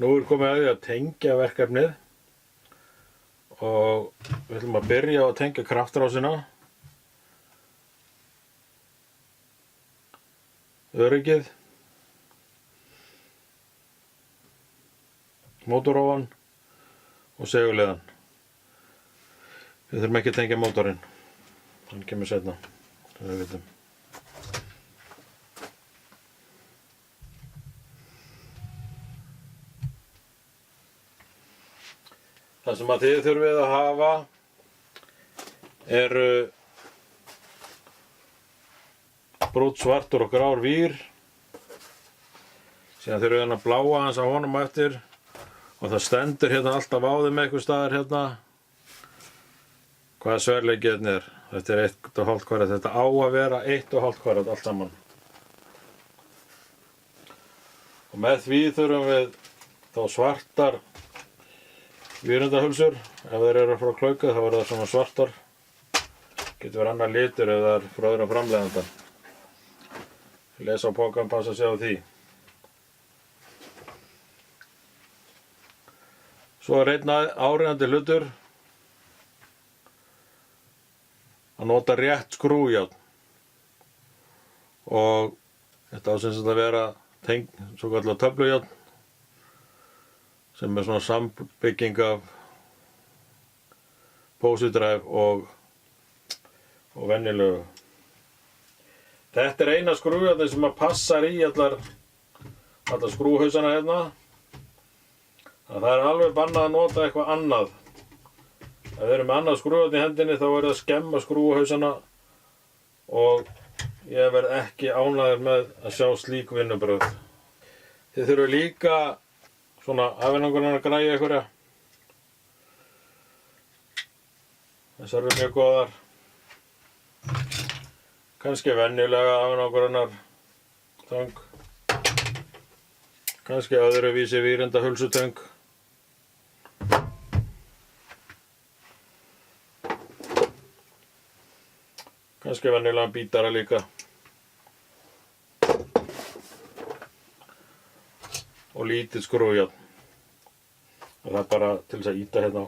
Nú komið að því að tengja verkefnið og við ætlum að byrja á að tengja kraftrásina, öryggið, mótorofan og seguliðan. Við þurfum ekki að tengja mótorinn, hann kemur seinna, sem við vitum. Það sem að þið þurfið að hafa eru brúnnsvartur og grár vír. Síðan þurfið við að bláa hans á honum eftir og það stendur hérna alltaf á þeim eitthvað staðar hérna hvaða sverleiki hérna er. Þetta er 1,5 kvadrat. Þetta á að vera 1,5 kvadrat allt saman. Og með því þurfum við þá svartar vírendahulsur. Ef þeir eru frá Klauka þá er það svona svartar. Getur verið annar litur ef það er frá öðrum framleiðanda. Lesa á pokann, passa að sjá því. Svo er einn áríðandi hlutur að nota rétt skrújárn. Og þetta á sem sagt að vera svo kallað töflujárn sem er svona sambygging af pósitræf og venjulegu. Þetta er eina skrújárnið sem að passar í allar skrúhausana hérna. Það er alveg bannað að nota eitthvað annað. Ef við erum með annað skrújárn í hendinni þá er það að skemma skrúhausana og ég verð ekki ánægður með að sjá slík vinnubrögð. Þið þurfum líka svona afeinangunar að græja einhverja. Þessar eru mjög góðar. Kannski venjulega afeinangunar töng. Kannski öðruvísi vírendahulsutöng. Kannski venjulega bítara líka. Og lítið skrújárn. Það er bara til þess að ýta hérna á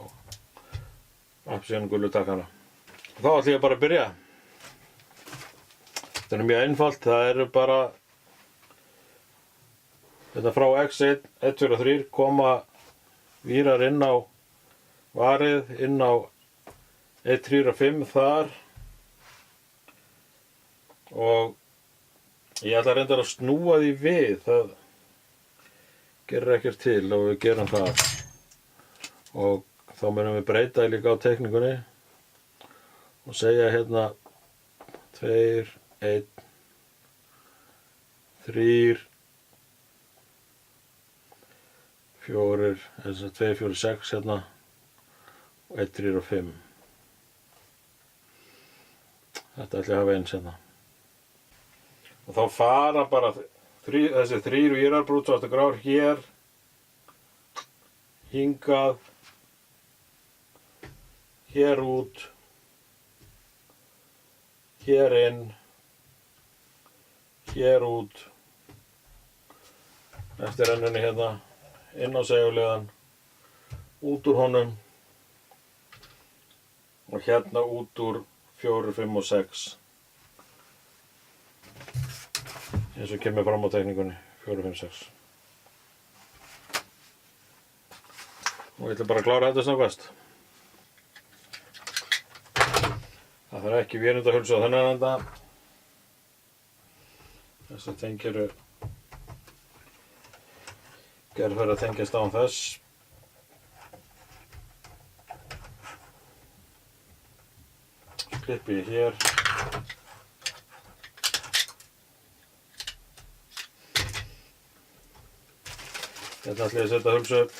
appelsínugulu takkana. Þá ætlum ég bara að byrja. Þetta er mjög einfalt. Það eru bara þetta frá X1, 1, 2 og 3 koma vírar inn á varið, inn á 1, 3 og 5 þar. Og ég ætla reyndar að snúa því við. Það gerir ekkert til og við gerum það. Og þá munum við breyta líka á teikningunni og segja hérna 2, 1, 3, 4, 2, 4, 6 hérna og 1, 3 og 5. Þetta ætla ég að hafa eins hérna. Og þá fara bara þessi 3 vírar, brúnnsvartur grár, hér, hingað, hér út, hér inn, hér út, eftir rennunni hérna, inn á seguliðan, út úr honum og hérna út úr 4, 5 og 6. Eins og kemur fram á teikningunni, 4, 5, 6. Og ég ætla bara að klára þetta snöggvast. Það þarf ekki vírendahulsu á þennan enda. Þessi tengi eru gerð fyrir að tengjast án þess. Klippi ég hér. Hérna ætla ég að setja hulsu upp.